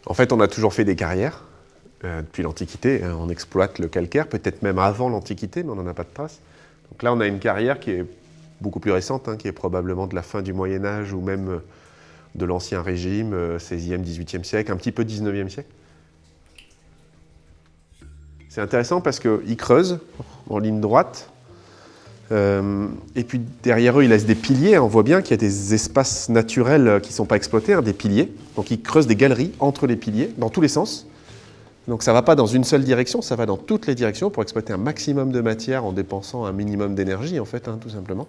En fait, on a toujours fait des carrières. Depuis l'Antiquité, on exploite le calcaire, peut-être même avant l'Antiquité, mais on n'en a pas de trace. Donc là, on a une carrière qui est beaucoup plus récente, qui est probablement de la fin du Moyen-Âge ou même de l'Ancien Régime, 16e, 18e siècle, un petit peu 19e siècle. C'est intéressant parce qu'ils creusent en ligne droite, et puis derrière eux, ils laissent des piliers. On voit bien qu'il y a des espaces naturels qui ne sont pas exploités, des piliers. Donc ils creusent des galeries entre les piliers, dans tous les sens. Donc ça ne va pas dans une seule direction, ça va dans toutes les directions pour exploiter un maximum de matière en dépensant un minimum d'énergie, en fait, tout simplement.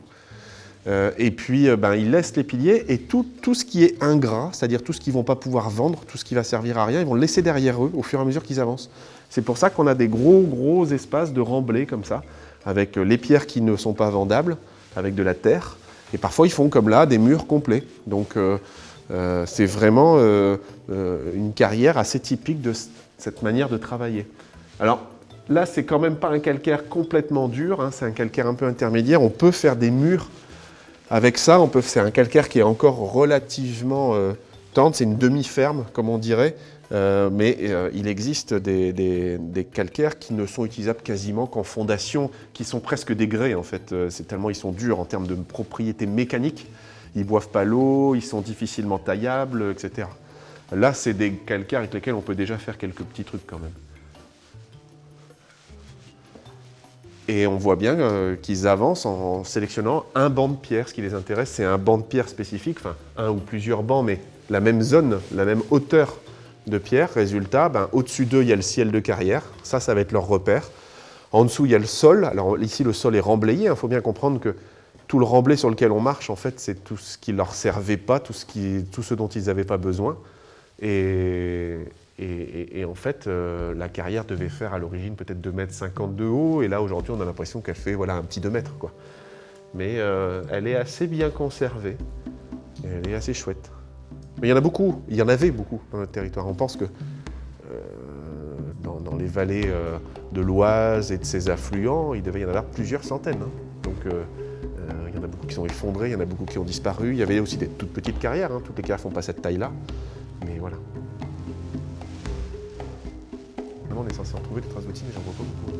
Et puis, ils laissent les piliers et tout ce qui est ingrat, c'est-à-dire tout ce qu'ils ne vont pas pouvoir vendre, tout ce qui va servir à rien, ils vont le laisser derrière eux au fur et à mesure qu'ils avancent. C'est pour ça qu'on a des gros espaces de remblais comme ça, avec les pierres qui ne sont pas vendables, avec de la terre. Et parfois, ils font comme là des murs complets. Donc, c'est vraiment une carrière assez typique de cette manière de travailler. Alors là, c'est quand même pas un calcaire complètement dur, c'est un calcaire un peu intermédiaire. On peut faire des murs avec ça. C'est un calcaire qui est encore relativement tendre, c'est une demi-ferme, comme on dirait. Mais il existe des calcaires qui ne sont utilisables quasiment qu'en fondation, qui sont presque des grès en fait. C'est tellement ils sont durs en termes de propriétés mécaniques. Ils ne boivent pas l'eau, ils sont difficilement taillables, etc. Là, c'est des calcaires avec lesquels on peut déjà faire quelques petits trucs quand même. Et on voit bien qu'ils avancent en sélectionnant un banc de pierre. Ce qui les intéresse, c'est un banc de pierre spécifique, enfin un ou plusieurs bancs, mais la même zone, la même hauteur de pierre. Résultat, au-dessus d'eux, il y a le ciel de carrière. Ça va être leur repère. En dessous, il y a le sol. Alors ici, le sol est remblayé. Il faut bien comprendre que tout le remblai sur lequel on marche, en fait, c'est tout ce qui ne leur servait pas, tout ce dont ils n'avaient pas besoin. Et en fait, la carrière devait faire à l'origine peut-être 2,50 m de haut, et là aujourd'hui on a l'impression qu'elle fait un petit 2 mètres, quoi. Mais elle est assez bien conservée, et elle est assez chouette. Mais il y en a beaucoup, il y en avait beaucoup dans notre territoire. On pense que dans les vallées de l'Oise et de ses affluents, il devait y en avoir plusieurs centaines. Donc il y en a beaucoup qui sont effondrés, il y en a beaucoup qui ont disparu. Il y avait aussi des toutes petites carrières, toutes les carrières ne font pas cette taille-là. Mais voilà. On est censé en trouver des traces d'outils, mais j'en vois pas beaucoup.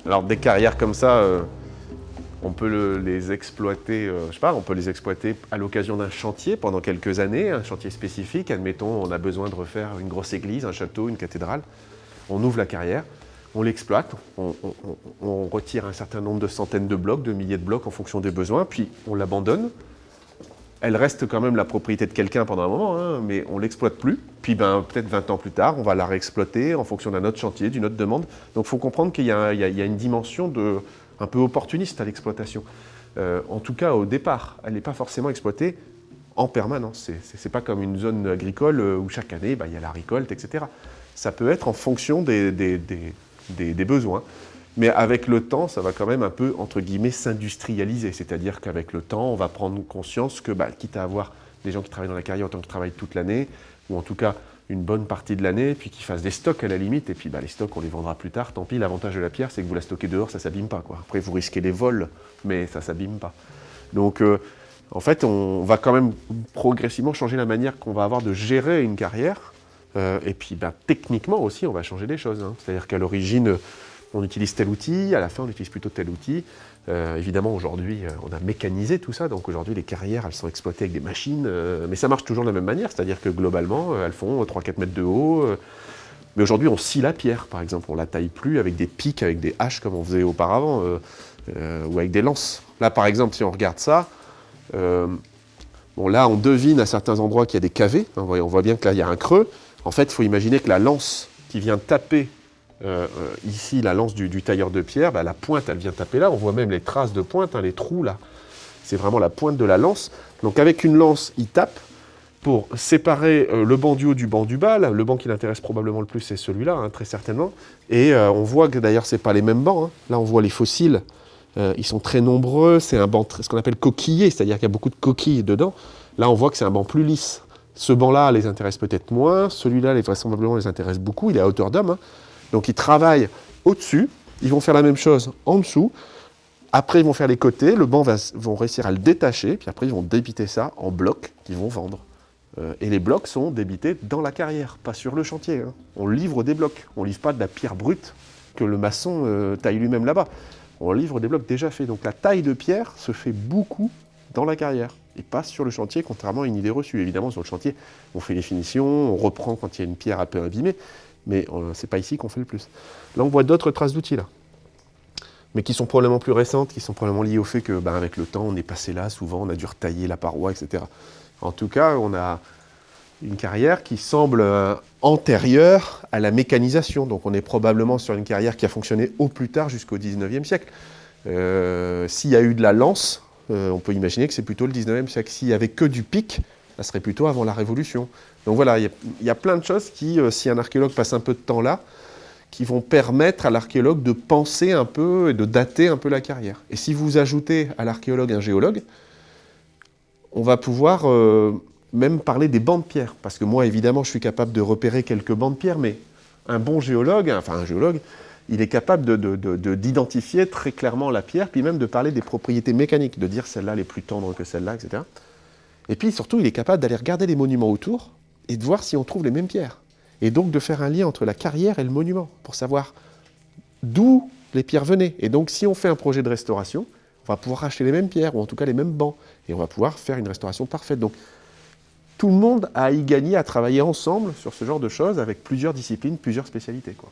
Alors des carrières comme ça, on peut les exploiter, on peut les exploiter à l'occasion d'un chantier pendant quelques années, un chantier spécifique. Admettons, on a besoin de refaire une grosse église, un château, une cathédrale. On ouvre la carrière, on l'exploite, on retire un certain nombre de centaines de blocs, de milliers de blocs en fonction des besoins, puis on l'abandonne. Elle reste quand même la propriété de quelqu'un pendant un moment, mais on ne l'exploite plus. Puis peut-être 20 ans plus tard, on va la réexploiter en fonction d'un autre chantier, d'une autre demande. Donc il faut comprendre qu'il y a une dimension un peu opportuniste à l'exploitation. En tout cas, au départ, elle n'est pas forcément exploitée en permanence. Ce n'est pas comme une zone agricole où chaque année, il y a la récolte, etc. Ça peut être en fonction des besoins. Mais avec le temps, ça va quand même un peu, entre guillemets, s'industrialiser. C'est-à-dire qu'avec le temps, on va prendre conscience que, quitte à avoir des gens qui travaillent dans la carrière autant qu'ils travaillent toute l'année, ou en tout cas une bonne partie de l'année, puis qu'ils fassent des stocks à la limite, et puis les stocks, on les vendra plus tard. Tant pis, l'avantage de la pierre, c'est que vous la stockez dehors, ça ne s'abîme pas, quoi. Après, vous risquez les vols, mais ça ne s'abîme pas. Donc, en fait, on va quand même progressivement changer la manière qu'on va avoir de gérer une carrière. Et puis, techniquement aussi, on va changer les choses. C'est-à-dire qu'à l'origine, on utilise tel outil, à la fin on utilise plutôt tel outil. Évidemment aujourd'hui on a mécanisé tout ça, donc aujourd'hui les carrières elles sont exploitées avec des machines, mais ça marche toujours de la même manière, c'est-à-dire que globalement elles font 3-4 mètres de haut. Mais aujourd'hui on scie la pierre par exemple, on la taille plus avec des pics, avec des haches comme on faisait auparavant, ou avec des lances. Là par exemple si on regarde ça, là on devine à certains endroits qu'il y a des cavés, on voit bien que là il y a un creux. En fait il faut imaginer que la lance qui vient taper ici, la lance du tailleur de pierre, la pointe, elle vient taper là. On voit même les traces de pointe, les trous là. C'est vraiment la pointe de la lance. Donc avec une lance, il tape pour séparer le banc du haut du banc du bas. Là, le banc qui l'intéresse probablement le plus, c'est celui-là, très certainement. Et on voit que d'ailleurs, ce n'est pas les mêmes bancs. Là, on voit les fossiles. Ils sont très nombreux. C'est un banc, ce qu'on appelle coquillé, c'est-à-dire qu'il y a beaucoup de coquilles dedans. Là, on voit que c'est un banc plus lisse. Ce banc-là les intéresse peut-être moins. Celui-là, vraisemblablement, les intéresse beaucoup. Il est à hauteur d'homme. Donc ils travaillent au-dessus, ils vont faire la même chose en dessous, après ils vont faire les côtés, le banc vont réussir à le détacher, puis après ils vont débiter ça en blocs qu'ils vont vendre. Et les blocs sont débités dans la carrière, pas sur le chantier. Hein. On livre des blocs, on ne livre pas de la pierre brute que le maçon taille lui-même là-bas. On livre des blocs déjà faits. Donc la taille de pierre se fait beaucoup dans la carrière et pas sur le chantier, contrairement à une idée reçue. Évidemment, sur le chantier, on fait les finitions, on reprend quand il y a une pierre un peu abîmée, mais c'est pas ici qu'on fait le plus. Là, on voit d'autres traces d'outils, là, mais qui sont probablement plus récentes, qui sont probablement liées au fait que, avec le temps, on est passé là, souvent, on a dû retailler la paroi, etc. En tout cas, on a une carrière qui semble antérieure à la mécanisation. Donc on est probablement sur une carrière qui a fonctionné au plus tard jusqu'au 19e siècle. S'il y a eu de la lance, on peut imaginer que c'est plutôt le 19e siècle. S'il n'y avait que du pic, ça serait plutôt avant la Révolution. Donc voilà, il y a plein de choses qui, si un archéologue passe un peu de temps là, qui vont permettre à l'archéologue de penser un peu et de dater un peu la carrière. Et si vous ajoutez à l'archéologue un géologue, on va pouvoir même parler des bancs de pierre. Parce que moi, évidemment, je suis capable de repérer quelques bancs de pierre, mais un bon géologue, enfin un géologue, il est capable d'identifier très clairement la pierre, puis même de parler des propriétés mécaniques, de dire celle-là elle est plus tendre que celle-là, etc. Et puis surtout, il est capable d'aller regarder les monuments autour et de voir si on trouve les mêmes pierres. Et donc de faire un lien entre la carrière et le monument, pour savoir d'où les pierres venaient. Et donc si on fait un projet de restauration, on va pouvoir acheter les mêmes pierres, ou en tout cas les mêmes bancs, et on va pouvoir faire une restauration parfaite. Donc tout le monde a à y gagner à travailler ensemble sur ce genre de choses, avec plusieurs disciplines, plusieurs spécialités, quoi.